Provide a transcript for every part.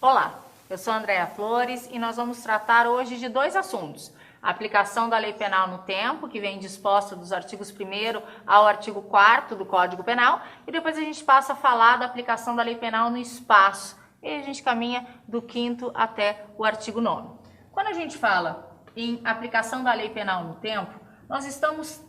Olá, eu sou Andréa Flores e nós vamos tratar hoje de dois assuntos. A aplicação da lei penal no tempo, que vem disposta dos artigos 1º ao artigo 4º do Código Penal, e depois a gente passa a falar da aplicação da lei penal no espaço, e a gente caminha do 5º até o artigo 9º. Quando a gente fala em aplicação da lei penal no tempo, nós estamos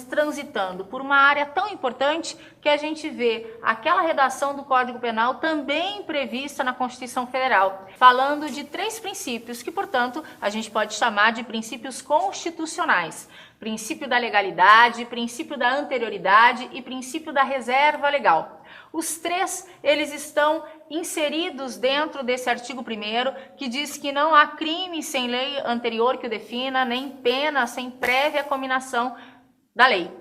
transitando por uma área tão importante que a gente vê aquela redação do Código Penal também prevista na Constituição Federal, falando de 3 princípios que, portanto, a gente pode chamar de princípios constitucionais: princípio da legalidade, princípio da anterioridade e princípio da reserva legal. Os 3, eles estão inseridos dentro desse artigo 1º, que diz que não há crime sem lei anterior que o defina, nem pena sem prévia cominação da lei.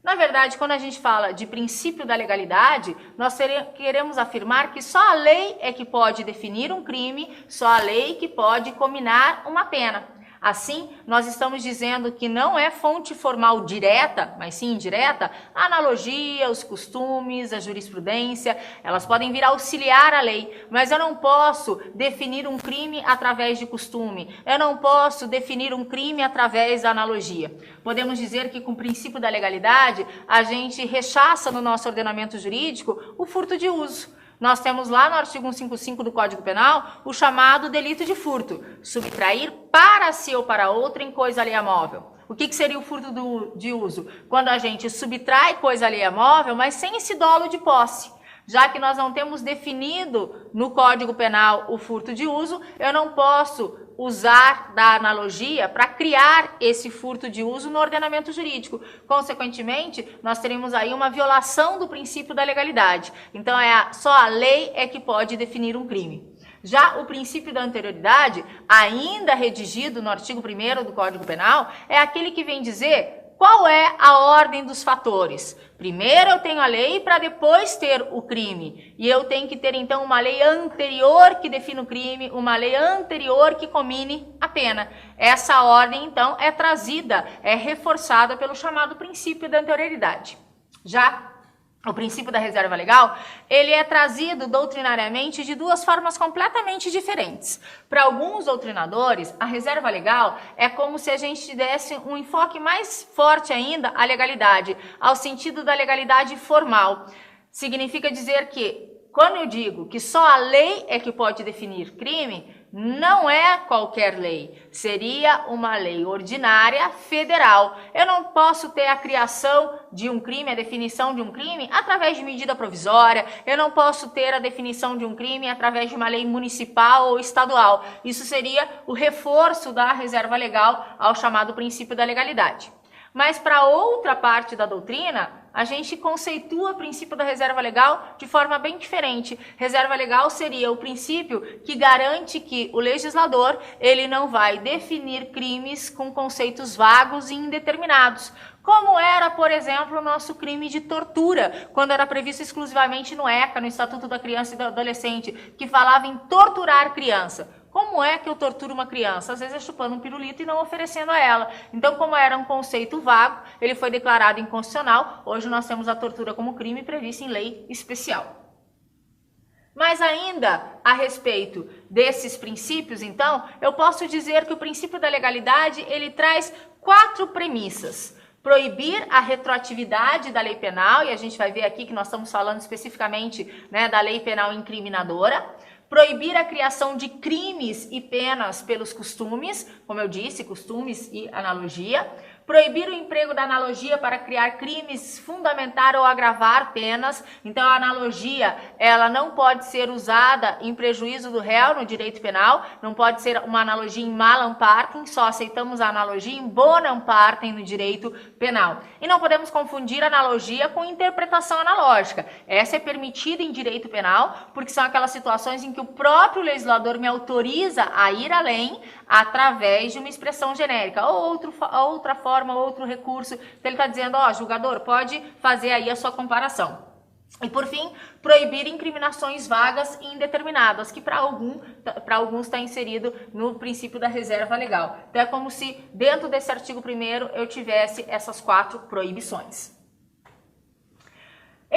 Na verdade, quando a gente fala de princípio da legalidade, nós queremos afirmar que só a lei é que pode definir um crime, só a lei que pode cominar uma pena. Assim, nós estamos dizendo que não é fonte formal direta, mas sim indireta, a analogia, os costumes, a jurisprudência, elas podem vir auxiliar a lei, mas eu não posso definir um crime através de costume, eu não posso definir um crime através da analogia. Podemos dizer que com o princípio da legalidade, a gente rechaça no nosso ordenamento jurídico o furto de uso. Nós temos lá no artigo 155 do Código Penal o chamado delito de furto, subtrair para si ou para outrem coisa alheia móvel. O que seria o furto de uso? Quando a gente subtrai coisa alheia móvel, mas sem esse dolo de posse. Já que nós não temos definido no Código Penal o furto de uso, eu não posso usar da analogia para criar esse furto de uso no ordenamento jurídico. Consequentemente, nós teremos aí uma violação do princípio da legalidade. Então, só a lei é que pode definir um crime. Já o princípio da anterioridade, ainda redigido no artigo 1º do Código Penal, é aquele que vem dizer qual é a ordem dos fatores. Primeiro eu tenho a lei para depois ter o crime. E eu tenho que ter então uma lei anterior que defina o crime, uma lei anterior que comine a pena. Essa ordem então é trazida, é reforçada pelo chamado princípio da anterioridade. Já o princípio da reserva legal, ele é trazido doutrinariamente de 2 formas completamente diferentes. Para alguns doutrinadores, a reserva legal é como se a gente desse um enfoque mais forte ainda à legalidade, ao sentido da legalidade formal. Significa dizer que, quando eu digo que só a lei é que pode definir crime, não é qualquer lei, seria uma lei ordinária federal. Eu não posso ter a criação de um crime, a definição de um crime, através de medida provisória, eu não posso ter a definição de um crime através de uma lei municipal ou estadual. Isso seria o reforço da reserva legal ao chamado princípio da legalidade. Mas para outra parte da doutrina, a gente conceitua o princípio da reserva legal de forma bem diferente. Reserva legal seria o princípio que garante que o legislador ele não vai definir crimes com conceitos vagos e indeterminados, como era, por exemplo, o nosso crime de tortura, quando era previsto exclusivamente no ECA, no Estatuto da Criança e do Adolescente, que falava em torturar criança. Como é que eu torturo uma criança? Às vezes é chupando um pirulito e não oferecendo a ela. Então, como era um conceito vago, ele foi declarado inconstitucional. Hoje nós temos a tortura como crime prevista em lei especial. Mas ainda a respeito desses princípios, então, eu posso dizer que o princípio da legalidade, ele traz 4 premissas. Proibir a retroatividade da lei penal, e a gente vai ver aqui que nós estamos falando especificamente, né, da lei penal incriminadora. Proibir a criação de crimes e penas pelos costumes, como eu disse, costumes e analogia. Proibir o emprego da analogia para criar crimes, fundamentar ou agravar penas. Então, a analogia, ela não pode ser usada em prejuízo do réu no direito penal, não pode ser uma analogia em malam partem, só aceitamos a analogia em bonam partem no direito penal. E não podemos confundir analogia com interpretação analógica. Essa é permitida em direito penal, porque são aquelas situações em que o próprio legislador me autoriza a ir além através de uma expressão genérica, ou outra forma, outro recurso. Então ele está dizendo, ó, julgador, pode fazer aí a sua comparação. E por fim, proibir incriminações vagas e indeterminadas, que para alguns está inserido no princípio da reserva legal. Então é como se dentro desse artigo 1º eu tivesse essas 4 proibições.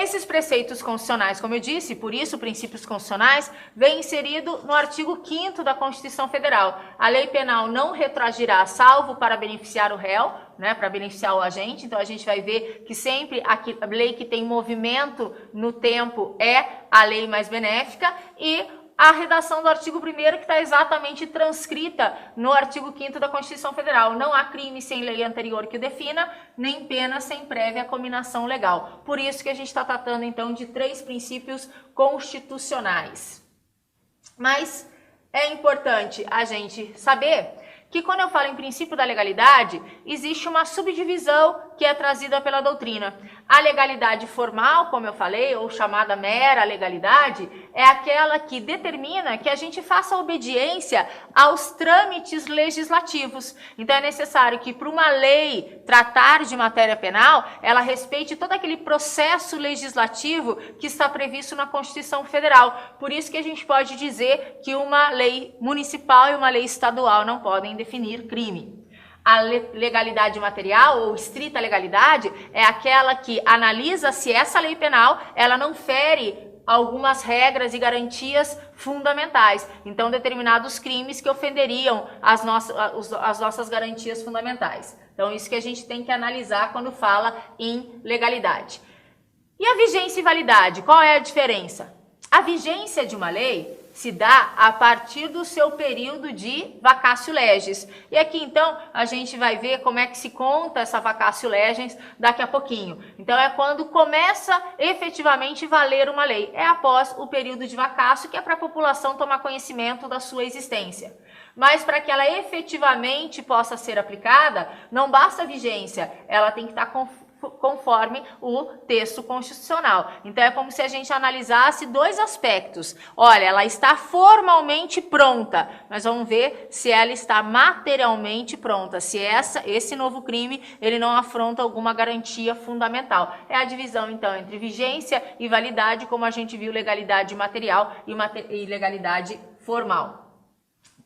Esses preceitos constitucionais, como eu disse, por isso princípios constitucionais, vem inserido no artigo 5º da Constituição Federal. A lei penal não retroagirá salvo para beneficiar o réu, né, para beneficiar o agente. Então a gente vai ver que sempre a lei que tem movimento no tempo é a lei mais benéfica, e a redação do artigo 1º que está exatamente transcrita no artigo 5º da Constituição Federal. Não há crime sem lei anterior que o defina, nem pena sem prévia cominação legal. Por isso que a gente está tratando, então, de 3 princípios constitucionais. Mas é importante a gente saber que quando eu falo em princípio da legalidade, existe uma subdivisão que é trazida pela doutrina. A legalidade formal, como eu falei, ou chamada mera legalidade, é aquela que determina que a gente faça obediência aos trâmites legislativos. Então é necessário que para uma lei tratar de matéria penal, ela respeite todo aquele processo legislativo que está previsto na Constituição Federal. Por isso que a gente pode dizer que uma lei municipal e uma lei estadual não podem definir crime. A legalidade material ou estrita legalidade é aquela que analisa se essa lei penal ela não fere algumas regras e garantias fundamentais. Então, determinados crimes que ofenderiam as nossas garantias fundamentais. Então, isso que a gente tem que analisar quando fala em legalidade. E a vigência e validade, qual é a diferença? A vigência de uma lei se dá a partir do seu período de vacatio legis. E aqui, então, a gente vai ver como é que se conta essa vacatio legis daqui a pouquinho. Então, é quando começa efetivamente valer uma lei. É após o período de vacatio, que é para a população tomar conhecimento da sua existência. Mas para que ela efetivamente possa ser aplicada, não basta a vigência, ela tem que estar conforme o texto constitucional. Então é como se a gente analisasse 2 aspectos. Olha, ela está formalmente pronta, mas vamos ver se ela está materialmente pronta, se esse novo crime ele não afronta alguma garantia fundamental. É a divisão então entre vigência e validade, como a gente viu legalidade material e legalidade formal.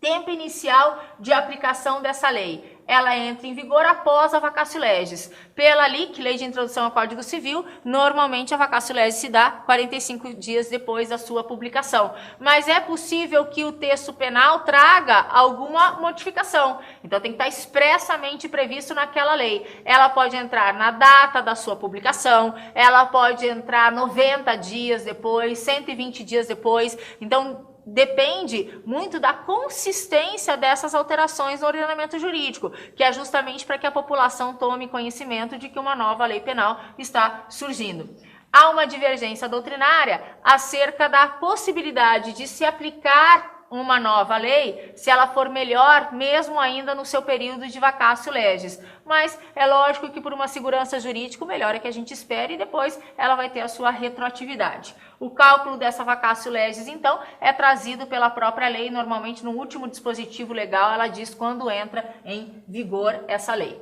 Tempo inicial de aplicação dessa lei. Ela entra em vigor após a vacatio legis. Pela LIC, Lei de Introdução ao Código Civil, normalmente a vacatio legis se dá 45 dias depois da sua publicação. Mas é possível que o texto penal traga alguma modificação. Então tem que estar expressamente previsto naquela lei. Ela pode entrar na data da sua publicação, ela pode entrar 90 dias depois, 120 dias depois. Então depende muito da consistência dessas alterações no ordenamento jurídico, que é justamente para que a população tome conhecimento de que uma nova lei penal está surgindo. Há uma divergência doutrinária acerca da possibilidade de se aplicar uma nova lei, se ela for melhor, mesmo ainda no seu período de vacatio legis. Mas é lógico que por uma segurança jurídica, o melhor é que a gente espere e depois ela vai ter a sua retroatividade. O cálculo dessa vacatio legis, então, é trazido pela própria lei, normalmente no último dispositivo legal, ela diz quando entra em vigor essa lei.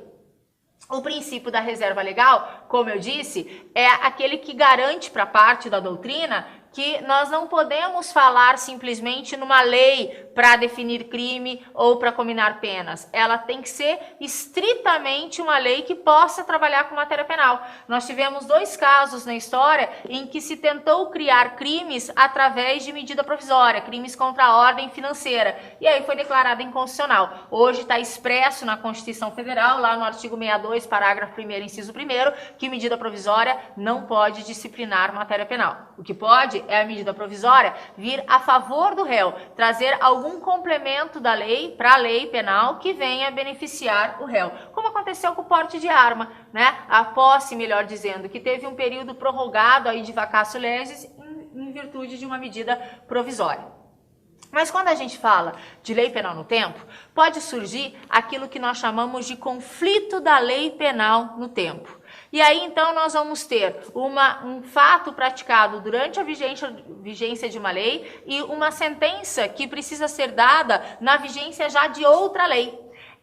O princípio da reserva legal, como eu disse, é aquele que garante para a parte da doutrina que nós não podemos falar simplesmente numa lei para definir crime ou para cominar penas. Ela tem que ser estritamente uma lei que possa trabalhar com matéria penal. Nós tivemos 2 casos na história em que se tentou criar crimes através de medida provisória, crimes contra a ordem financeira, e aí foi declarada inconstitucional. Hoje está expresso na Constituição Federal, lá no artigo 62, parágrafo 1º, inciso 1º, que medida provisória não pode disciplinar matéria penal. O que pode é a medida provisória vir a favor do réu, trazer algum complemento da lei para a lei penal que venha beneficiar o réu, como aconteceu com o porte de arma, né? A posse, melhor dizendo, que teve um período prorrogado aí de vacatio legis em virtude de uma medida provisória. Mas quando a gente fala de lei penal no tempo, pode surgir aquilo que nós chamamos de conflito da lei penal no tempo. E aí, então, nós vamos ter um fato praticado durante a vigência de uma lei e uma sentença que precisa ser dada na vigência já de outra lei.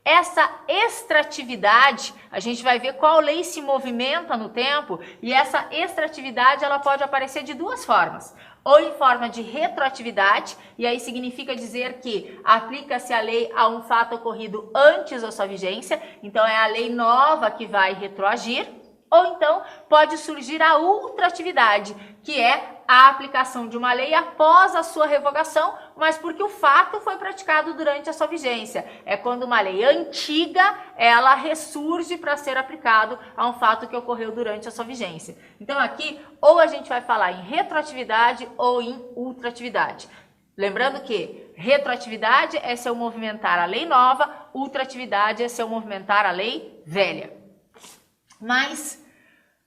Essa extratividade, a gente vai ver qual lei se movimenta no tempo, e essa extratividade ela pode aparecer de 2 formas. Ou em forma de retroatividade, e aí significa dizer que aplica-se a lei a um fato ocorrido antes da sua vigência, então é a lei nova que vai retroagir. Ou então pode surgir a ultratividade, que é a aplicação de uma lei após a sua revogação, mas porque o fato foi praticado durante a sua vigência. É quando uma lei antiga, ela ressurge para ser aplicado a um fato que ocorreu durante a sua vigência. Então aqui, ou a gente vai falar em retroatividade ou em ultratividade. Lembrando que retroatividade é se eu movimentar a lei nova, ultratividade é se eu movimentar a lei velha. Mas,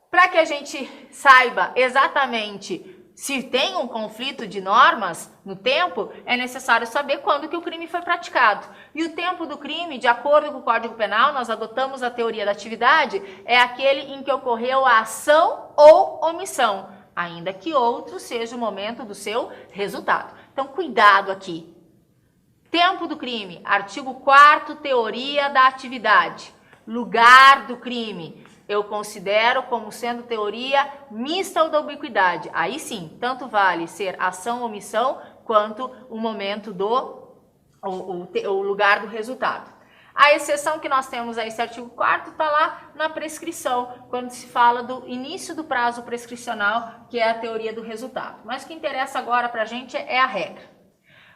para que a gente saiba exatamente se tem um conflito de normas no tempo, é necessário saber quando que o crime foi praticado. E o tempo do crime, de acordo com o Código Penal, nós adotamos a teoria da atividade, é aquele em que ocorreu a ação ou omissão, ainda que outro seja o momento do seu resultado. Então, cuidado aqui. Tempo do crime, artigo 4º, teoria da atividade. Lugar do crime, eu considero como sendo teoria mista ou da ubiquidade. Aí sim, tanto vale ser ação ou omissão, quanto o momento o lugar do resultado. A exceção que nós temos a esse artigo 4º está lá na prescrição, quando se fala do início do prazo prescricional, que é a teoria do resultado. Mas o que interessa agora para a gente é a regra.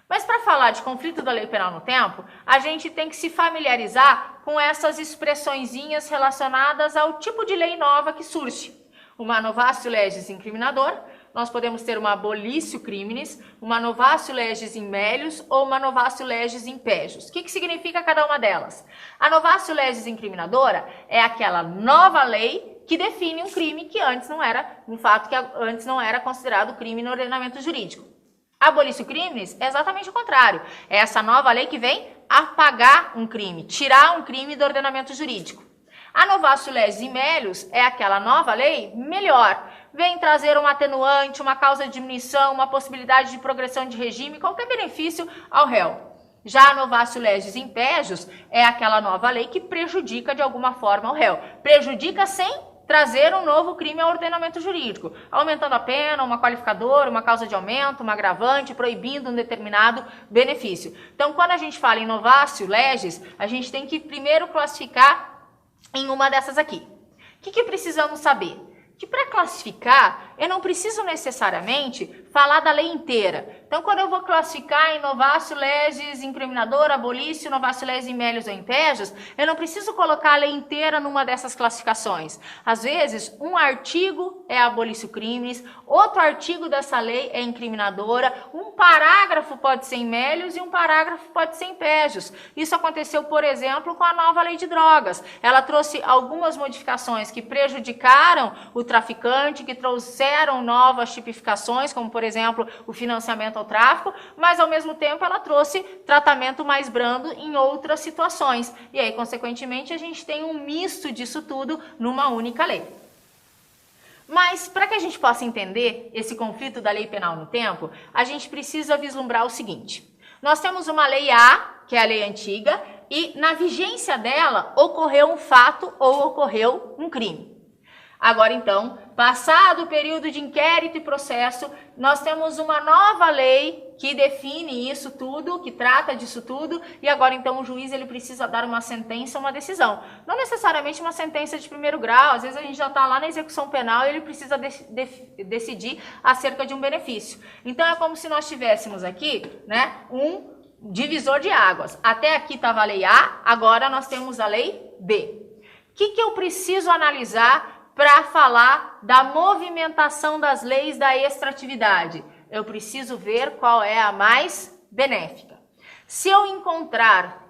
Mas para falar de conflito da lei penal no tempo, a gente tem que se familiarizar com essas expressõezinhas relacionadas ao tipo de lei nova que surge. Uma novatio legis incriminador, nós podemos ter uma abolitio criminis, uma novatio legis in melius ou uma novatio legis in pejus. O que significa cada uma delas? A novatio legis incriminadora é aquela nova lei que define um crime que antes não era, um fato que antes não era considerado crime no ordenamento jurídico. Abolitio criminis é exatamente o contrário. É essa nova lei que vem apagar um crime, tirar um crime do ordenamento jurídico. A novatio legis in melius é aquela nova lei melhor. Vem trazer um atenuante, uma causa de diminuição, uma possibilidade de progressão de regime, qualquer benefício ao réu. Já a novatio legis in pejus é aquela nova lei que prejudica de alguma forma o réu. Prejudica sem trazer um novo crime ao ordenamento jurídico, aumentando a pena, uma qualificadora, uma causa de aumento, uma agravante, proibindo um determinado benefício. Então, quando a gente fala em novatio legis, a gente tem que primeiro classificar em uma dessas aqui. O que precisamos saber? Que para classificar, eu não preciso necessariamente falar da lei inteira. Então, quando eu vou classificar em novatio legis incriminador, abolitio, novatio legis in melius ou in pejus, eu não preciso colocar a lei inteira numa dessas classificações. Às vezes, um artigo é abolitio criminis, outro artigo dessa lei é incriminadora, um parágrafo pode ser in melius e um parágrafo pode ser in pejus. Isso aconteceu, por exemplo, com a nova lei de drogas. Ela trouxe algumas modificações que prejudicaram o traficante, que trouxeram novas tipificações, como, por exemplo, o financiamento ao tráfico, mas, ao mesmo tempo, ela trouxe tratamento mais brando em outras situações. E aí, consequentemente, a gente tem um misto disso tudo numa única lei. Mas, para que a gente possa entender esse conflito da lei penal no tempo, a gente precisa vislumbrar o seguinte. Nós temos uma lei A, que é a lei antiga, e na vigência dela ocorreu um fato ou ocorreu um crime. Agora, então, passado o período de inquérito e processo, nós temos uma nova lei que define isso tudo, que trata disso tudo, e agora, então, o juiz ele precisa dar uma sentença, uma decisão. Não necessariamente uma sentença de primeiro grau, às vezes a gente já está lá na execução penal e ele precisa decidir acerca de um benefício. Então, é como se nós tivéssemos aqui, né, um divisor de águas. Até aqui estava a lei A, agora nós temos a lei B. O que eu preciso analisar para falar da movimentação das leis da extratividade? Eu preciso ver qual é a mais benéfica. Se eu encontrar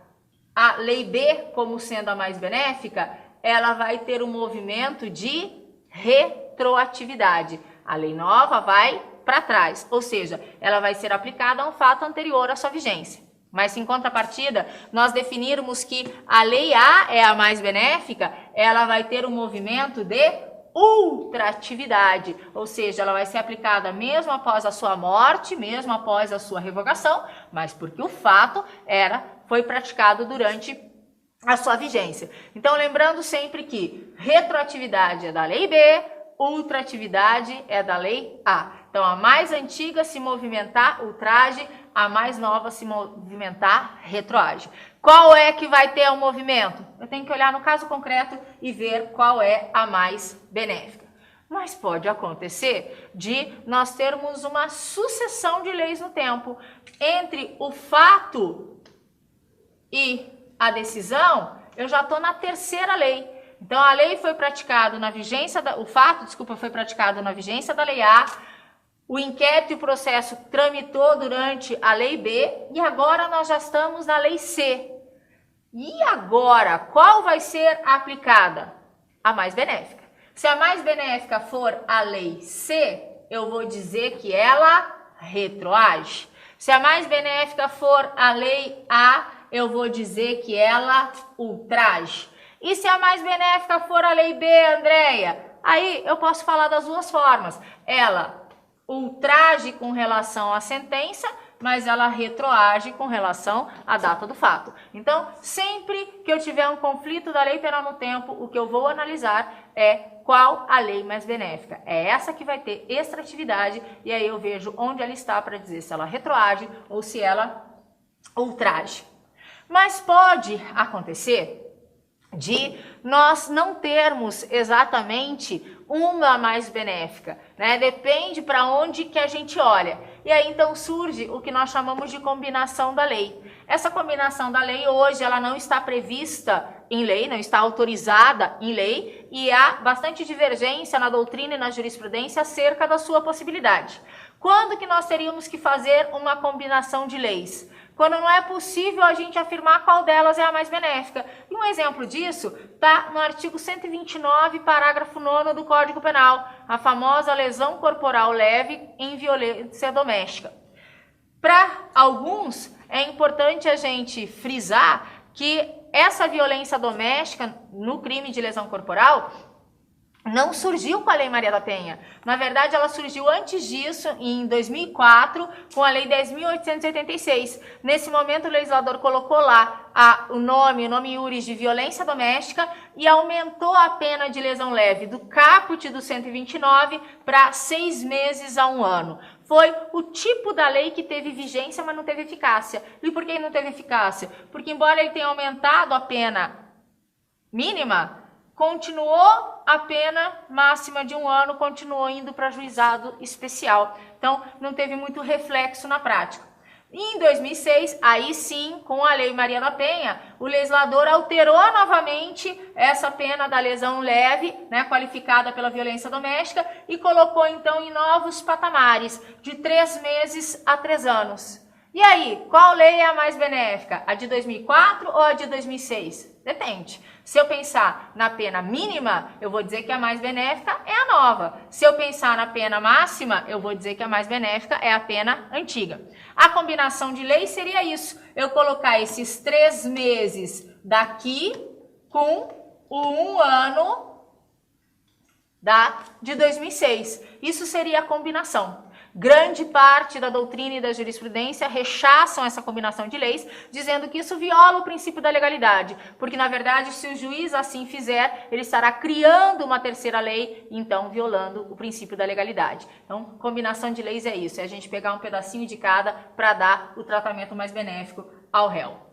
a lei B como sendo a mais benéfica, ela vai ter um movimento de retroatividade. A lei nova vai para trás, ou seja, ela vai ser aplicada a um fato anterior à sua vigência. Mas se em contrapartida nós definirmos que a lei A é a mais benéfica, ela vai ter um movimento de ultratividade, ou seja, ela vai ser aplicada mesmo após a sua morte, mesmo após a sua revogação, mas porque o fato foi praticado durante a sua vigência. Então, lembrando sempre que retroatividade é da lei B, ultratividade é da lei A. Então, a mais antiga se movimentar ultraje, a mais nova se movimentar retroage. Qual é que vai ter o movimento? Eu tenho que olhar no caso concreto e ver qual é a mais benéfica. Mas pode acontecer de nós termos uma sucessão de leis no tempo. Entre o fato e a decisão, eu já estou na terceira lei. Então, a lei foi praticada na vigência, o fato, foi praticado na vigência da lei A, o inquérito e o processo tramitou durante a lei B e agora nós já estamos na lei C. E agora, qual vai ser aplicada? A mais benéfica. Se a mais benéfica for a lei C, eu vou dizer que ela retroage. Se a mais benéfica for a lei A, eu vou dizer que ela ultraje. E se a mais benéfica for a lei B, Andréia? Aí eu posso falar das duas formas. Ela ultraje com relação à sentença, mas ela retroage com relação à data do fato. Então, sempre que eu tiver um conflito da lei penal no tempo, o que eu vou analisar é qual a lei mais benéfica. É essa que vai ter extratividade e aí eu vejo onde ela está para dizer se ela retroage ou se ela ultraje. Mas pode acontecer de nós não termos exatamente uma mais benéfica, né? Depende para onde que a gente olha. E aí então surge o que nós chamamos de combinação da lei. Essa combinação da lei hoje ela não está prevista em lei, não está autorizada em lei e há bastante divergência na doutrina e na jurisprudência acerca da sua possibilidade. Quando que nós teríamos que fazer uma combinação de leis? Quando não é possível a gente afirmar qual delas é a mais benéfica. E um exemplo disso está no artigo 129, parágrafo 9º do Código Penal, a famosa lesão corporal leve em violência doméstica. Para alguns, é importante a gente frisar que essa violência doméstica no crime de lesão corporal não surgiu com a Lei Maria da Penha. Na verdade, ela surgiu antes disso, em 2004, com a Lei 10.886. Nesse momento, o legislador colocou lá o nome iuris de violência doméstica e aumentou a pena de lesão leve do caput do 129 para 6 meses a 1 ano. Foi o tipo da lei que teve vigência, mas não teve eficácia. E por que não teve eficácia? Porque, embora ele tenha aumentado a pena mínima, continuou a pena máxima de 1 ano, continuou indo para juizado especial. Então, não teve muito reflexo na prática. E em 2006, aí sim, com a Lei Maria da Penha, o legislador alterou novamente essa pena da lesão leve, né, qualificada pela violência doméstica, e colocou então em novos patamares, de 3 meses a 3 anos. E aí, qual lei é a mais benéfica? A de 2004 ou a de 2006? Depende. Se eu pensar na pena mínima, eu vou dizer que a mais benéfica é a nova. Se eu pensar na pena máxima, eu vou dizer que a mais benéfica é a pena antiga. A combinação de leis seria isso. Eu colocar esses 3 meses daqui com o 1 ano de 2006. Isso seria a combinação. Grande parte da doutrina e da jurisprudência rechaçam essa combinação de leis, dizendo que isso viola o princípio da legalidade, porque, na verdade, se o juiz assim fizer, ele estará criando uma terceira lei, então violando o princípio da legalidade. Então, combinação de leis é isso, é a gente pegar um pedacinho de cada para dar o tratamento mais benéfico ao réu.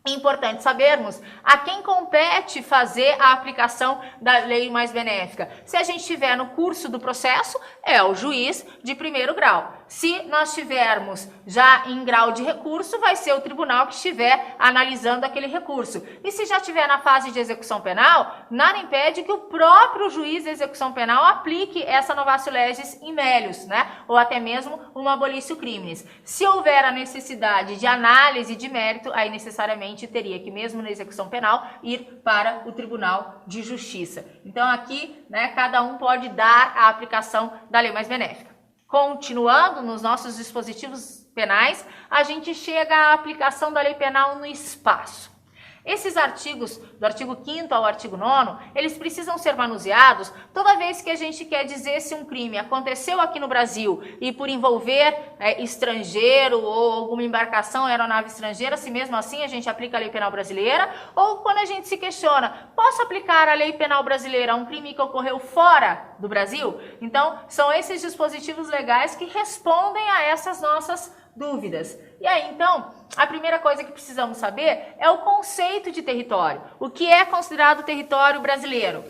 É importante sabermos a quem compete fazer a aplicação da lei mais benéfica. Se a gente estiver no curso do processo, é o juiz de 1º grau. Se nós estivermos já em grau de recurso, vai ser o tribunal que estiver analisando aquele recurso. E se já estiver na fase de execução penal, nada impede que o próprio juiz de execução penal aplique essa novatio legis in melius, né? Ou até mesmo uma abolitio criminis. Se houver a necessidade de análise de mérito, aí necessariamente teria que, mesmo na execução penal, ir para o Tribunal de Justiça. Então aqui, né, cada um pode dar a aplicação da lei mais benéfica. Continuando nos nossos dispositivos penais, a gente chega à aplicação da lei penal no espaço. Esses artigos, do artigo 5º ao artigo 9º, eles precisam ser manuseados toda vez que a gente quer dizer se um crime aconteceu aqui no Brasil e por envolver estrangeiro ou alguma embarcação, aeronave estrangeira, se mesmo assim a gente aplica a lei penal brasileira, ou quando a gente se questiona, posso aplicar a lei penal brasileira a um crime que ocorreu fora do Brasil? Então, são esses dispositivos legais que respondem a essas nossas dúvidas. E aí, então, a primeira coisa que precisamos saber é o conceito de território. O que é considerado território brasileiro?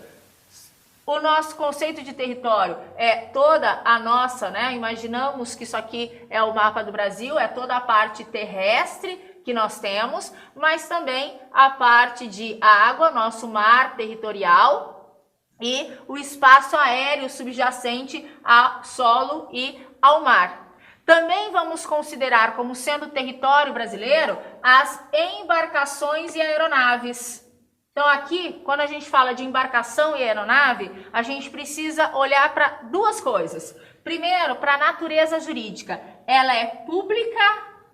O nosso conceito de território é toda a nossa, né? Imaginamos que isso aqui é o mapa do Brasil, é toda a parte terrestre que nós temos, mas também a parte de água, nosso mar territorial e o espaço aéreo subjacente ao solo e ao mar. Também vamos considerar como sendo território brasileiro as embarcações e aeronaves. Então aqui, quando a gente fala de embarcação e aeronave, a gente precisa olhar para duas coisas. Primeiro, para a natureza jurídica. Ela é pública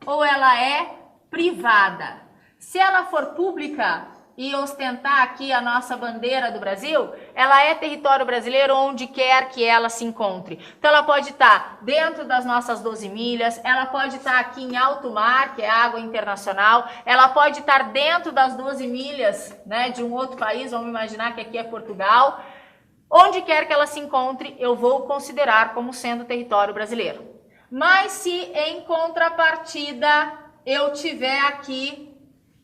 ou ela é privada? Se ela for pública e ostentar aqui a nossa bandeira do Brasil, ela é território brasileiro onde quer que ela se encontre. Então ela pode estar dentro das nossas 12 milhas, ela pode estar aqui em alto mar, que é água internacional, ela pode estar dentro das 12 milhas, né, de um outro país, vamos imaginar que aqui é Portugal. Onde quer que ela se encontre, eu vou considerar como sendo território brasileiro. Mas se em contrapartida eu tiver aqui,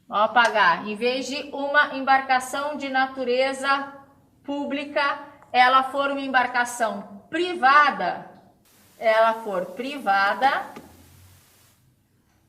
vou apagar, em vez de uma embarcação de natureza pública, ela for uma embarcação privada,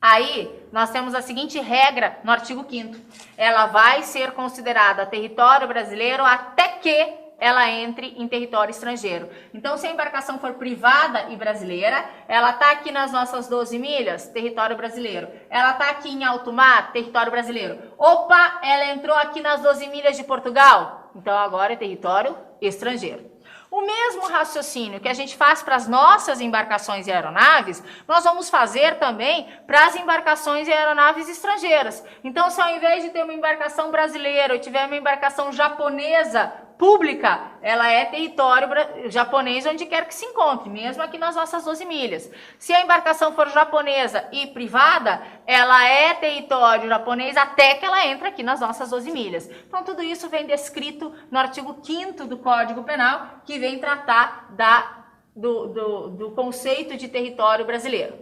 aí nós temos a seguinte regra no artigo 5º. Ela vai ser considerada território brasileiro até que ela entre em território estrangeiro. Então, se a embarcação for privada e brasileira, ela está aqui nas nossas 12 milhas, território brasileiro. Ela está aqui em alto mar, território brasileiro. Opa, ela entrou aqui nas 12 milhas de Portugal. Então, agora é território estrangeiro. O mesmo raciocínio que a gente faz para as nossas embarcações e aeronaves, nós vamos fazer também para as embarcações e aeronaves estrangeiras. Então, se ao invés de ter uma embarcação brasileira, eu tiver uma embarcação japonesa pública, ela é território japonês onde quer que se encontre, mesmo aqui nas nossas 12 milhas. Se a embarcação for japonesa e privada, ela é território japonês até que ela entre aqui nas nossas 12 milhas. Então, tudo isso vem descrito no artigo 5º do Código Penal, que vem tratar do conceito de território brasileiro.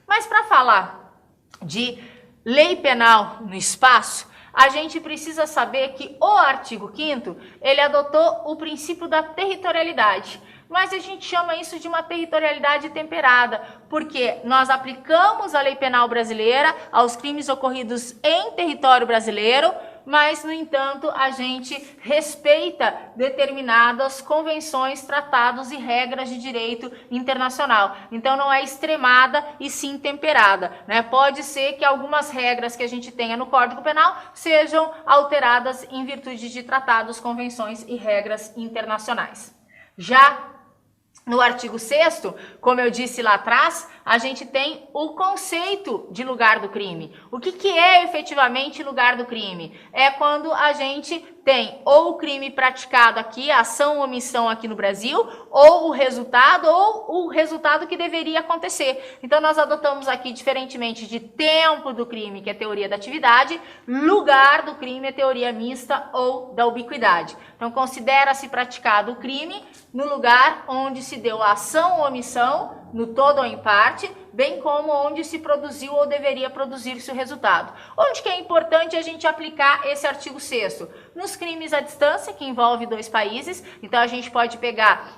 Mas para falar de lei penal no espaço, a gente precisa saber que o artigo 5º, ele adotou o princípio da territorialidade. Mas a gente chama isso de uma territorialidade temperada, porque nós aplicamos a lei penal brasileira aos crimes ocorridos em território brasileiro, mas, no entanto, a gente respeita determinadas convenções, tratados e regras de direito internacional. Então, não é extremada e sim temperada, né? Pode ser que algumas regras que a gente tenha no Código Penal sejam alteradas em virtude de tratados, convenções e regras internacionais. Já no artigo 6º, como eu disse lá atrás, a gente tem o conceito de lugar do crime. O que é efetivamente lugar do crime? É quando a gente tem ou o crime praticado aqui, a ação ou omissão aqui no Brasil, ou o resultado que deveria acontecer. Então, nós adotamos aqui, diferentemente de tempo do crime, que é teoria da atividade, lugar do crime é teoria mista ou da ubiquidade. Então, considera-se praticado o crime no lugar onde se deu a ação ou omissão, no todo ou em parte, bem como onde se produziu ou deveria produzir-se o resultado. Onde que é importante a gente aplicar esse artigo 6º? Nos crimes à distância, que envolve 2 países, então a gente pode pegar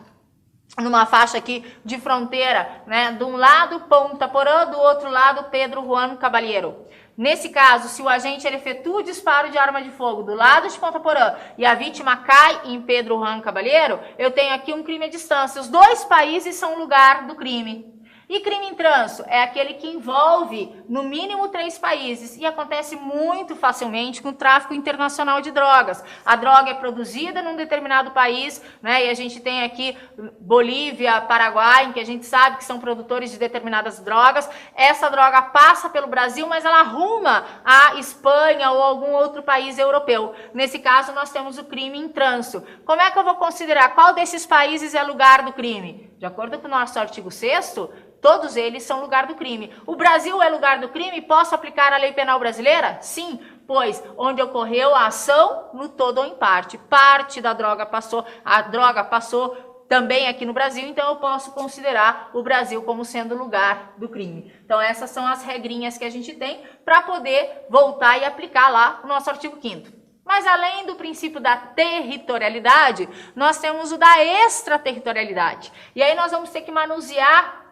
numa faixa aqui de fronteira, né, de um lado Ponta Porã, do outro lado Pedro Juan Caballero. Nesse caso, se o agente ele efetua o disparo de arma de fogo do lado de Ponta Porã e a vítima cai em Pedro Juan Caballero, eu tenho aqui um crime à distância. Os 2 países são o lugar do crime. E crime em trânsito é aquele que envolve no mínimo 3 países e acontece muito facilmente com o tráfico internacional de drogas. A droga é produzida num determinado país, né? E a gente tem aqui Bolívia, Paraguai, em que a gente sabe que são produtores de determinadas drogas. Essa droga passa pelo Brasil, mas ela arruma a Espanha ou algum outro país europeu. Nesse caso, nós temos o crime em trânsito. Como é que eu vou considerar qual desses países é lugar do crime? De acordo com o nosso artigo 6º, todos eles são lugar do crime. O Brasil é lugar do crime? Posso aplicar a lei penal brasileira? Sim, pois onde ocorreu a ação, no todo ou em parte. Parte da droga passou, a droga passou também aqui no Brasil, então eu posso considerar o Brasil como sendo o lugar do crime. Então essas são as regrinhas que a gente tem para poder voltar e aplicar lá o nosso artigo 5º. Mas além do princípio da territorialidade, nós temos o da extraterritorialidade. E aí nós vamos ter que manusear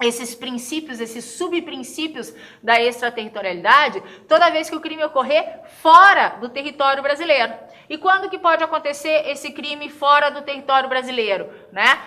esses princípios, esses subprincípios da extraterritorialidade, toda vez que o crime ocorrer fora do território brasileiro. E quando que pode acontecer esse crime fora do território brasileiro, né?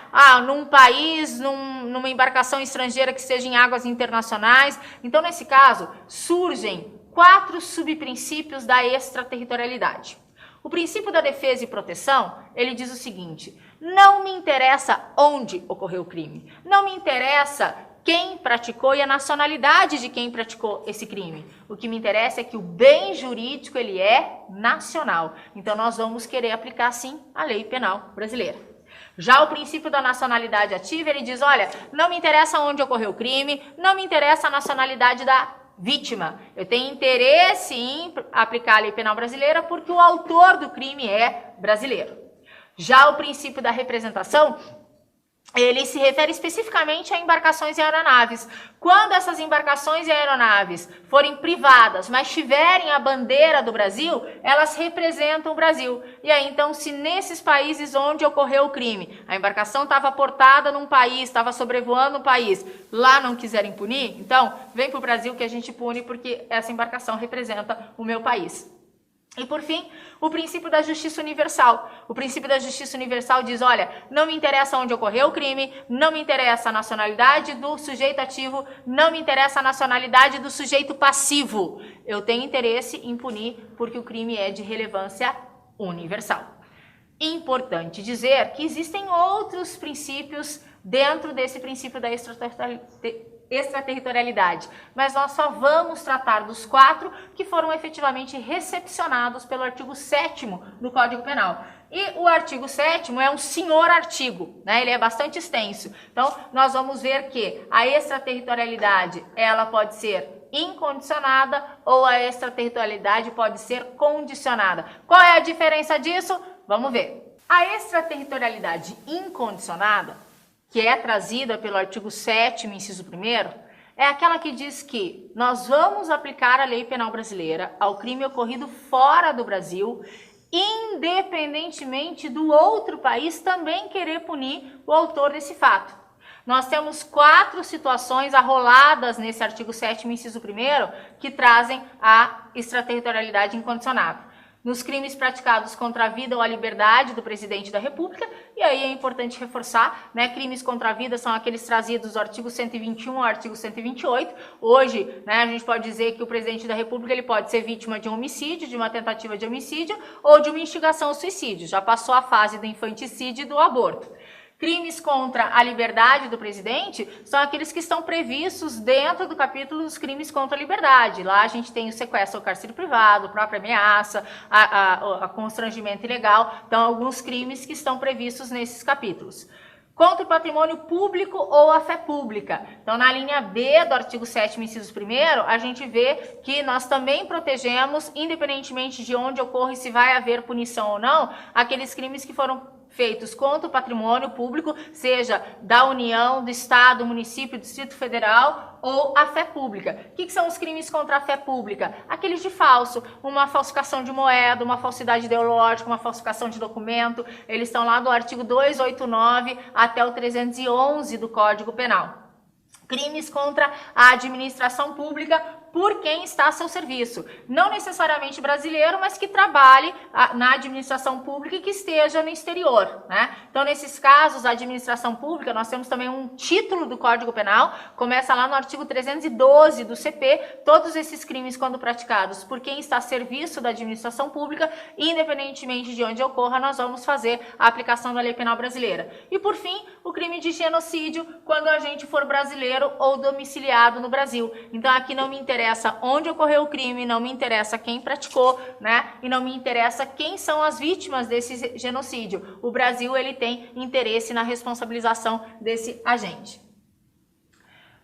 Num país, numa embarcação estrangeira que seja em águas internacionais. Então, nesse caso, surgem 4 subprincípios da extraterritorialidade. O princípio da defesa e proteção, ele diz o seguinte: não me interessa onde ocorreu o crime, não me interessa quem praticou e a nacionalidade de quem praticou esse crime. O que me interessa é que o bem jurídico ele é nacional. Então nós vamos querer aplicar sim a lei penal brasileira. Já o princípio da nacionalidade ativa, ele diz, olha, não me interessa onde ocorreu o crime, não me interessa a nacionalidade da vítima. Eu tenho interesse em aplicar a lei penal brasileira porque o autor do crime é brasileiro. Já o princípio da representação, ele se refere especificamente a embarcações e aeronaves. Quando essas embarcações e aeronaves forem privadas, mas tiverem a bandeira do Brasil, elas representam o Brasil. E aí, então, se nesses países onde ocorreu o crime, a embarcação estava portada num país, estava sobrevoando um país, lá não quiserem punir, então, vem para o Brasil que a gente pune porque essa embarcação representa o meu país. E por fim, o princípio da justiça universal. O princípio da justiça universal diz, olha, não me interessa onde ocorreu o crime, não me interessa a nacionalidade do sujeito ativo, não me interessa a nacionalidade do sujeito passivo. Eu tenho interesse em punir porque o crime é de relevância universal. Importante dizer que existem outros princípios dentro desse princípio da extraterritorialidade, mas nós só vamos tratar dos 4 que foram efetivamente recepcionados pelo artigo 7º do Código Penal. E o artigo 7º é um senhor artigo, né? Ele é bastante extenso. Então, nós vamos ver que a extraterritorialidade, ela pode ser incondicionada ou a extraterritorialidade pode ser condicionada. Qual é a diferença disso? Vamos ver. A extraterritorialidade incondicionada, que é trazida pelo artigo 7º, inciso 1º, é aquela que diz que nós vamos aplicar a lei penal brasileira ao crime ocorrido fora do Brasil, independentemente do outro país também querer punir o autor desse fato. Nós temos 4 situações arroladas nesse artigo 7º, inciso 1º, que trazem a extraterritorialidade incondicionada. Nos crimes praticados contra a vida ou a liberdade do presidente da República, e aí é importante reforçar, né, crimes contra a vida são aqueles trazidos do artigo 121 ao artigo 128. Hoje, né, a gente pode dizer que o presidente da República ele pode ser vítima de um homicídio, de uma tentativa de homicídio ou de uma instigação ao suicídio. Já passou a fase do infanticídio e do aborto. Crimes contra a liberdade do presidente são aqueles que estão previstos dentro do capítulo dos crimes contra a liberdade. Lá a gente tem o sequestro ao cárcere privado, a própria ameaça, a constrangimento ilegal. Então, alguns crimes que estão previstos nesses capítulos. Contra o patrimônio público ou a fé pública. Então, na linha B do artigo 7º, inciso 1º, a gente vê que nós também protegemos, independentemente de onde ocorre, se vai haver punição ou não, aqueles crimes que foram feitos contra o patrimônio público, seja da União, do Estado, do município, do Distrito Federal ou a fé pública. O que são os crimes contra a fé pública? Aqueles de falso, uma falsificação de moeda, uma falsidade ideológica, uma falsificação de documento. Eles estão lá do artigo 289 até o 311 do Código Penal. Crimes contra a administração pública por quem está a seu serviço. Não necessariamente brasileiro, mas que trabalhe na administração pública e que esteja no exterior, né? Então, nesses casos, a administração pública, nós temos também um título do Código Penal, começa lá no artigo 312 do CP, todos esses crimes, quando praticados por quem está a serviço da administração pública, independentemente de onde ocorra, nós vamos fazer a aplicação da lei penal brasileira. E, por fim, o crime de genocídio, quando a gente for brasileiro ou domiciliado no Brasil. Então, aqui não me interessa onde ocorreu o crime, não me interessa quem praticou, né? E não me interessa quem são as vítimas desse genocídio. O Brasil, ele tem interesse na responsabilização desse agente.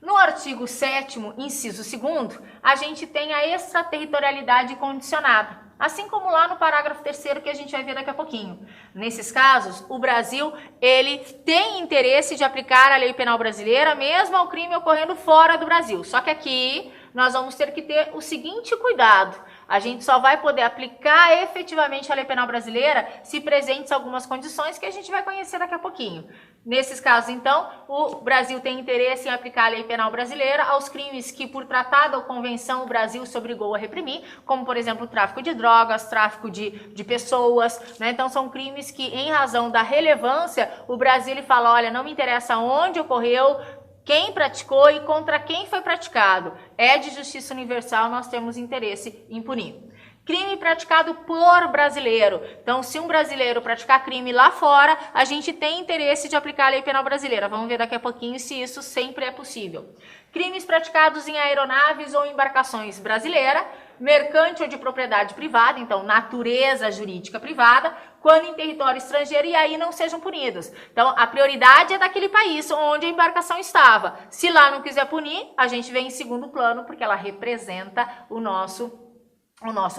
No artigo 7º, inciso 2º, a gente tem a extraterritorialidade condicionada. Assim como lá no parágrafo 3º que a gente vai ver daqui a pouquinho. Nesses casos, o Brasil, ele tem interesse de aplicar a lei penal brasileira mesmo ao crime ocorrendo fora do Brasil. Só que aqui nós vamos ter que ter o seguinte cuidado: a gente só vai poder aplicar efetivamente a lei penal brasileira se presentes algumas condições que a gente vai conhecer daqui a pouquinho. Nesses casos, então, o Brasil tem interesse em aplicar a lei penal brasileira aos crimes que, por tratado ou convenção, o Brasil se obrigou a reprimir, como, por exemplo, o tráfico de drogas, tráfico de pessoas, né? Então, são crimes que, em razão da relevância, o Brasil ele fala: olha, não me interessa onde ocorreu, quem praticou e contra quem foi praticado. É de justiça universal, nós temos interesse em punir. Crime praticado por brasileiro. Então, se um brasileiro praticar crime lá fora, a gente tem interesse de aplicar a lei penal brasileira. Vamos ver daqui a pouquinho se isso sempre é possível. Crimes praticados em aeronaves ou embarcações brasileiras, mercante ou de propriedade privada, então natureza jurídica privada, quando em território estrangeiro, e aí não sejam punidos. Então, a prioridade é daquele país onde a embarcação estava. Se lá não quiser punir, a gente vem em segundo plano, porque ela representa o nosso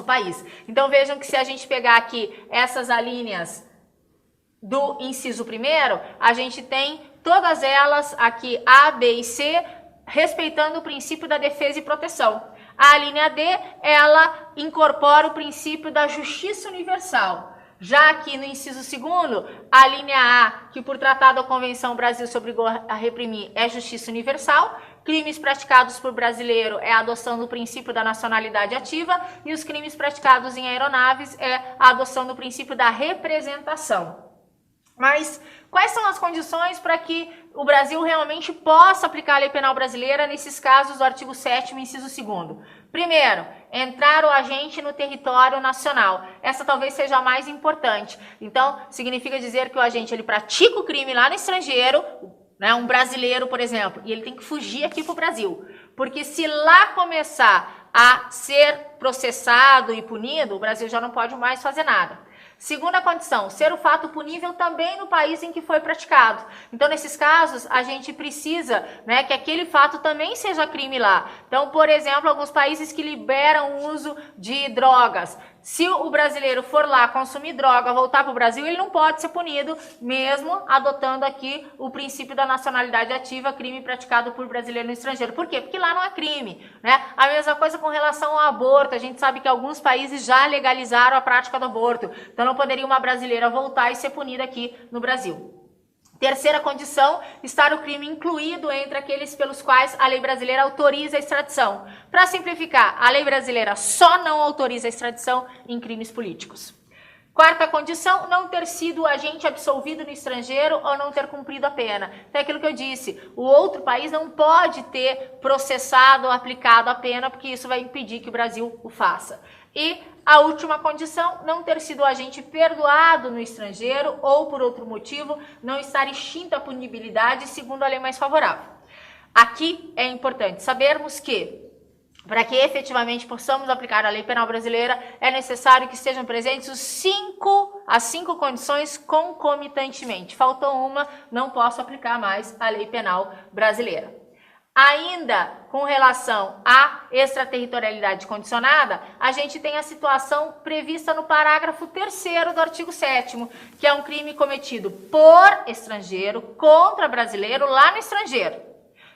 país. Então, vejam que se a gente pegar aqui essas alíneas do inciso 1º, a gente tem todas elas aqui, A, B e C, respeitando o princípio da defesa e proteção. A linha D, ela incorpora o princípio da justiça universal. Já aqui no inciso 2º, a linha A, que por tratado ou convenção o Brasil se obrigou a reprimir, é justiça universal. Crimes praticados por brasileiro é a adoção do princípio da nacionalidade ativa, e os crimes praticados em aeronaves é a adoção do princípio da representação. Mas quais são as condições para que o Brasil realmente possa aplicar a lei penal brasileira nesses casos do artigo 7º, inciso 2º? Primeiro, entrar o agente no território nacional. Essa talvez seja a mais importante. Então, significa dizer que o agente ele pratica o crime lá no estrangeiro, né, um brasileiro, por exemplo, e ele tem que fugir aqui para o Brasil. Porque se lá começar a ser processado e punido, o Brasil já não pode mais fazer nada. Segunda condição, ser o fato punível também no país em que foi praticado. Então, nesses casos, a gente precisa, né, que aquele fato também seja crime lá. Então, por exemplo, alguns países que liberam o uso de drogas. Se o brasileiro for lá consumir droga, voltar para o Brasil, ele não pode ser punido, mesmo adotando aqui o princípio da nacionalidade ativa, crime praticado por brasileiro no estrangeiro. Por quê? Porque lá não é crime, né? A mesma coisa com relação ao aborto. A gente sabe que alguns países já legalizaram a prática do aborto. Então, não poderia uma brasileira voltar e ser punida aqui no Brasil. Terceira condição, estar o crime incluído entre aqueles pelos quais a lei brasileira autoriza a extradição. Para simplificar, a lei brasileira só não autoriza a extradição em crimes políticos. Quarta condição, não ter sido agente absolvido no estrangeiro ou não ter cumprido a pena. Então é aquilo que eu disse, o outro país não pode ter processado ou aplicado a pena, porque isso vai impedir que o Brasil o faça. E a última condição, não ter sido agente perdoado no estrangeiro ou, por outro motivo, não estar extinta a punibilidade segundo a lei mais favorável. Aqui é importante sabermos que, para que efetivamente possamos aplicar a lei penal brasileira, é necessário que estejam presentes as cinco condições concomitantemente. Faltou uma, não posso aplicar mais a lei penal brasileira. Ainda com relação à extraterritorialidade condicionada, a gente tem a situação prevista no parágrafo 3º do artigo 7º, que é um crime cometido por estrangeiro contra brasileiro lá no estrangeiro.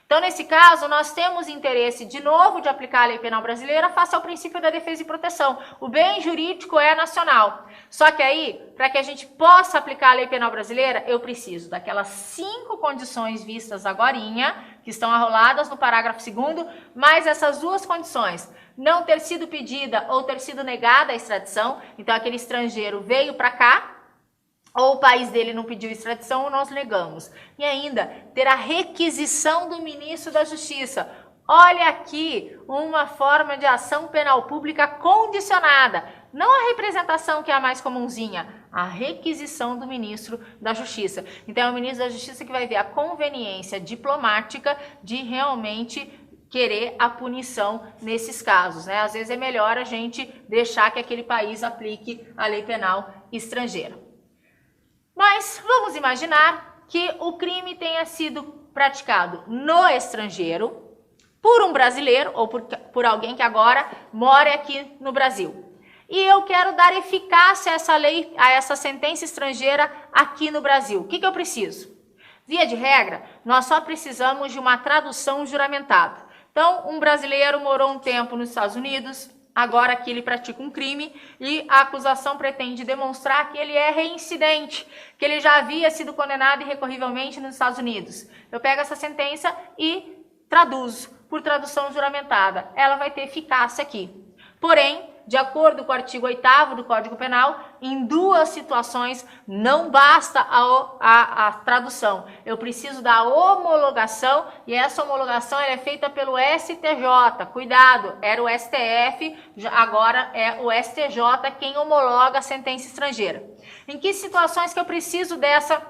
Então, nesse caso, nós temos interesse, de novo, de aplicar a lei penal brasileira face ao princípio da defesa e proteção. O bem jurídico é nacional. Só que aí, para que a gente possa aplicar a lei penal brasileira, eu preciso daquelas 5 condições vistas agorinha, que estão arroladas no parágrafo 2º, mais essas 2 condições. Não ter sido pedida ou ter sido negada a extradição. Então, aquele estrangeiro veio para cá, ou o país dele não pediu extradição, ou nós negamos. E ainda, ter a requisição do ministro da Justiça. Olha aqui, uma forma de ação penal pública condicionada. Não a representação, que é a mais comunzinha, a requisição do ministro da Justiça. Então, é o ministro da Justiça que vai ver a conveniência diplomática de realmente querer a punição nesses casos, né? Às vezes é melhor a gente deixar que aquele país aplique a lei penal estrangeira. Mas vamos imaginar que o crime tenha sido praticado no estrangeiro por um brasileiro ou por alguém que agora mora aqui no Brasil. e eu quero dar eficácia a essa lei, a essa sentença estrangeira aqui no Brasil. O que eu preciso? Via de regra, nós só precisamos de uma tradução juramentada. Então, um brasileiro morou um tempo nos Estados Unidos, agora aqui ele pratica um crime e a acusação pretende demonstrar que ele é reincidente, que ele já havia sido condenado irrecorrivelmente nos Estados Unidos. Eu pego essa sentença e traduzo por tradução juramentada. Ela vai ter eficácia aqui. Porém, de acordo com o artigo 8º do Código Penal, em duas situações não basta a tradução. Eu preciso da homologação e essa homologação é feita pelo STJ. Cuidado, era o STF, agora é o STJ quem homologa a sentença estrangeira. Em que situações que eu preciso dessa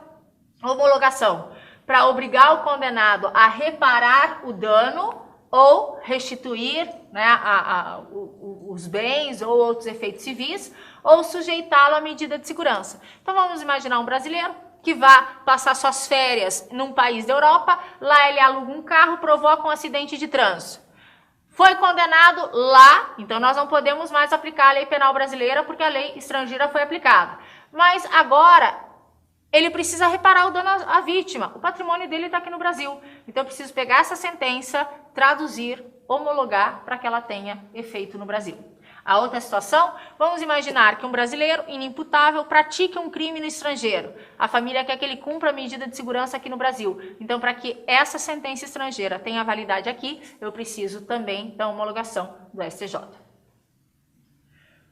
homologação? Para obrigar o condenado a reparar o dano ou restituir, né, os bens ou outros efeitos civis, ou sujeitá-lo à medida de segurança. Então vamos imaginar um brasileiro que vá passar suas férias num país da Europa, lá ele aluga um carro, provoca um acidente de trânsito. Foi condenado lá, então nós não podemos mais aplicar a lei penal brasileira porque a lei estrangeira foi aplicada. Mas agora ele precisa reparar o dano à vítima. O patrimônio dele está aqui no Brasil. Então eu preciso pegar essa sentença, traduzir, homologar para que ela tenha efeito no Brasil. A outra situação, vamos imaginar que um brasileiro inimputável pratique um crime no estrangeiro. A família quer que ele cumpra a medida de segurança aqui no Brasil. Então, para que essa sentença estrangeira tenha validade aqui, eu preciso também da homologação do STJ.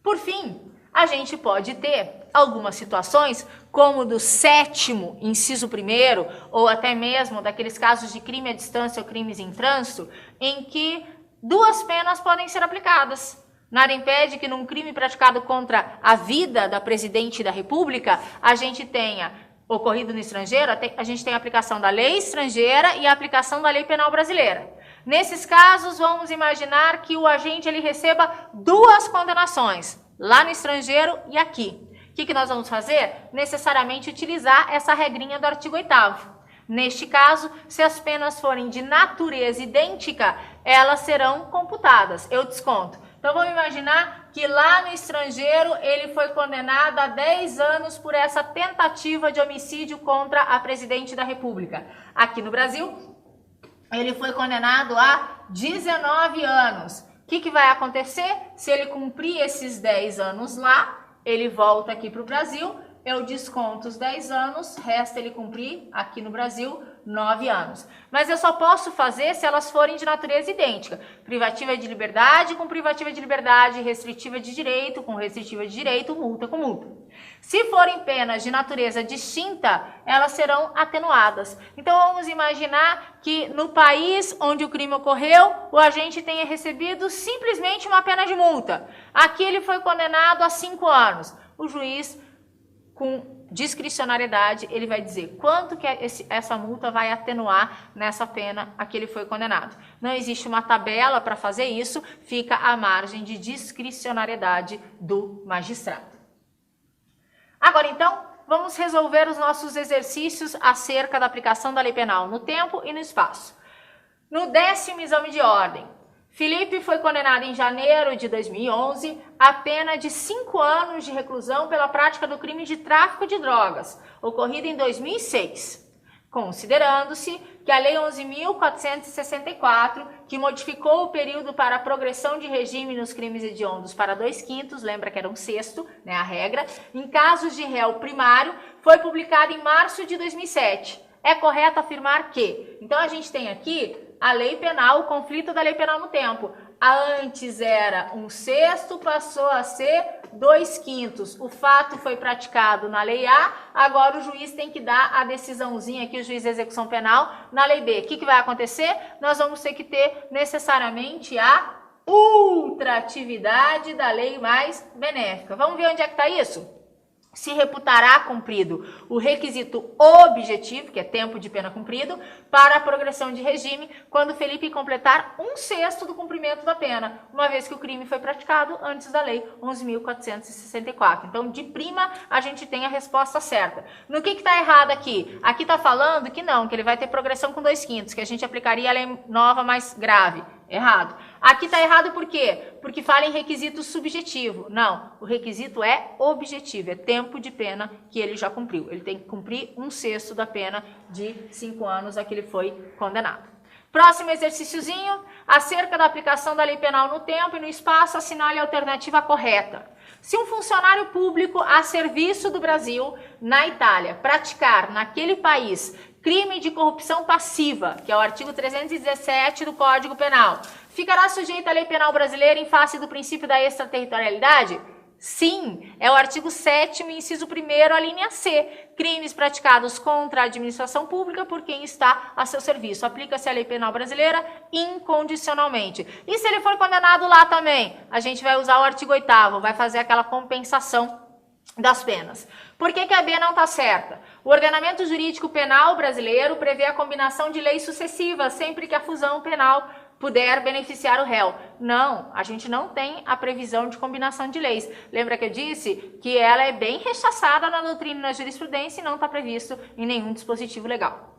Por fim, a gente pode ter algumas situações, como do 7º, inciso 1º, ou até mesmo daqueles casos de crime à distância ou crimes em trânsito, em que duas penas podem ser aplicadas. Nada impede que num crime praticado contra a vida da presidente da República, a gente tenha ocorrido no estrangeiro, a gente tem a aplicação da lei estrangeira e a aplicação da lei penal brasileira. Nesses casos, vamos imaginar que o agente ele receba duas condenações, lá no estrangeiro e aqui. O que nós vamos fazer? Necessariamente utilizar essa regrinha do artigo 8º. Neste caso, se as penas forem de natureza idêntica, elas serão computadas. Eu desconto. Então vamos imaginar que lá no estrangeiro ele foi condenado a 10 anos por essa tentativa de homicídio contra a presidente da República. Aqui no Brasil, ele foi condenado a 19 anos. O que vai acontecer? Se ele cumprir esses 10 anos lá, ele volta aqui para o Brasil, eu desconto os 10 anos, resta ele cumprir aqui no Brasil 9 anos. Mas eu só posso fazer se elas forem de natureza idêntica. Privativa de liberdade com privativa de liberdade, restritiva de direito com restritiva de direito, multa com multa. Se forem penas de natureza distinta, elas serão atenuadas. Então vamos imaginar que no país onde o crime ocorreu, o agente tenha recebido simplesmente uma pena de multa. Aqui ele foi condenado a 5 anos. O juiz, com discricionariedade, ele vai dizer quanto que essa multa vai atenuar nessa pena a que ele foi condenado. Não existe uma tabela para fazer isso, fica à margem de discricionariedade do magistrado. Agora, então, vamos resolver os nossos exercícios acerca da aplicação da lei penal no tempo e no espaço. No 10º exame de ordem, Felipe foi condenado em janeiro de 2011 a pena de 5 anos de reclusão pela prática do crime de tráfico de drogas, ocorrido em 2006, considerando-se que a Lei 11.464, que modificou o período para a progressão de regime nos crimes hediondos para 2/5, lembra que era 1/6, né, a regra, em casos de réu primário, foi publicada em março de 2007. É correto afirmar que, então a gente tem aqui a lei penal, o conflito da lei penal no tempo. Antes era 1/6, passou a ser 2/5. O fato foi praticado na lei A, agora o juiz tem que dar a decisãozinha aqui, o juiz de execução penal, na lei B. O que vai acontecer? Nós vamos ter que ter necessariamente a ultratividade da lei mais benéfica. Vamos ver onde é que está isso? Se reputará cumprido o requisito objetivo, que é tempo de pena cumprido, para a progressão de regime, quando Felipe completar 1/6 do cumprimento da pena, uma vez que o crime foi praticado antes da Lei 11.464. Então, de prima, a gente tem a resposta certa. No que está errado aqui? Aqui está falando que não, que ele vai ter progressão com 2/5, que a gente aplicaria a lei nova mais grave. Errado. Aqui está errado por quê? Porque fala em requisito subjetivo. Não, o requisito é objetivo, é tempo de pena que ele já cumpriu. Ele tem que cumprir 1/6 da pena de 5 anos a que ele foi condenado. Próximo exercíciozinho, acerca da aplicação da lei penal no tempo e no espaço, assinale a alternativa correta. Se um funcionário público a serviço do Brasil, na Itália, praticar naquele país crime de corrupção passiva, que é o artigo 317 do Código Penal, ficará sujeito à lei penal brasileira em face do princípio da extraterritorialidade? Sim, é o artigo 7º, inciso 1º, a linha C. Crimes praticados contra a administração pública por quem está a seu serviço. Aplica-se a lei penal brasileira incondicionalmente. E se ele for condenado lá também? A gente vai usar o artigo 8º, vai fazer aquela compensação das penas. Por que a B não está certa? O ordenamento jurídico penal brasileiro prevê a combinação de leis sucessivas sempre que a fusão penal puder beneficiar o réu. Não, a gente não tem a previsão de combinação de leis. Lembra que eu disse que ela é bem rechaçada na doutrina e na jurisprudência e não está previsto em nenhum dispositivo legal.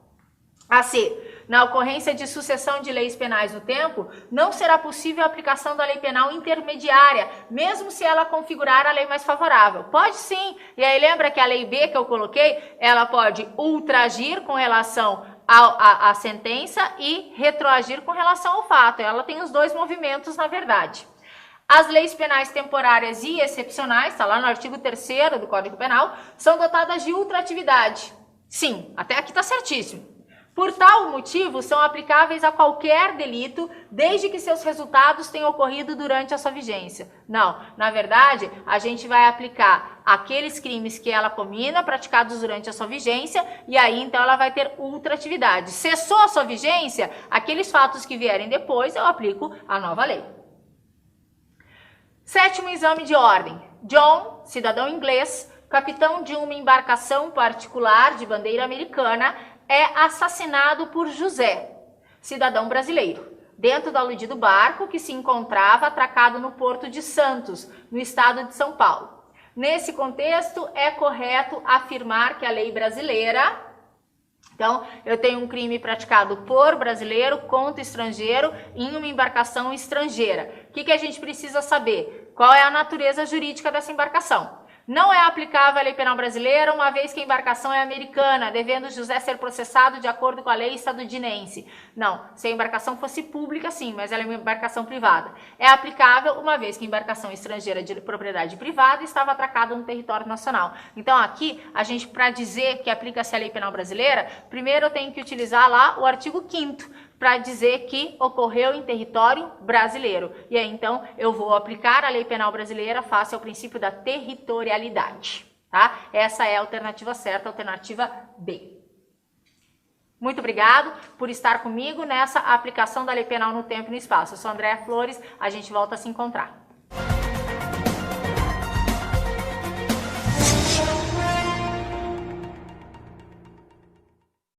A C. Na ocorrência de sucessão de leis penais no tempo, não será possível a aplicação da lei penal intermediária, mesmo se ela configurar a lei mais favorável. Pode sim. E aí lembra que a lei B que eu coloquei, ela pode ultragir com relação a sentença e retroagir com relação ao fato. Ela tem os dois movimentos, na verdade. As leis penais temporárias e excepcionais, está lá no artigo 3º do Código Penal, são dotadas de ultratividade. Sim, até aqui está certíssimo. Por tal motivo, são aplicáveis a qualquer delito, desde que seus resultados tenham ocorrido durante a sua vigência. Não, na verdade, a gente vai aplicar aqueles crimes que ela comina, praticados durante a sua vigência, e aí então ela vai ter ultratividade. Cessou a sua vigência, aqueles fatos que vierem depois, eu aplico a nova lei. 7º exame de ordem. John, cidadão inglês, capitão de uma embarcação particular de bandeira americana, é assassinado por José, cidadão brasileiro, dentro do aludido barco que se encontrava atracado no Porto de Santos, no estado de São Paulo. Nesse contexto, é correto afirmar que a lei brasileira... Então, eu tenho um crime praticado por brasileiro contra estrangeiro em uma embarcação estrangeira. O que a gente precisa saber? Qual é a natureza jurídica dessa embarcação? Não é aplicável a lei penal brasileira, uma vez que a embarcação é americana, devendo José ser processado de acordo com a lei estadunidense. Não, se a embarcação fosse pública, sim, mas ela é uma embarcação privada. É aplicável, uma vez que a embarcação estrangeira de propriedade privada estava atracada no território nacional. Então, aqui, a gente, para dizer que aplica-se a lei penal brasileira, primeiro eu tenho que utilizar lá o artigo 5º, para dizer que ocorreu em território brasileiro. E aí, então, eu vou aplicar a lei penal brasileira face ao princípio da territorialidade, tá? Essa é a alternativa certa, a alternativa B. Muito obrigado por estar comigo nessa aplicação da lei penal no tempo e no espaço. Eu sou Andréa Flores, a gente volta a se encontrar.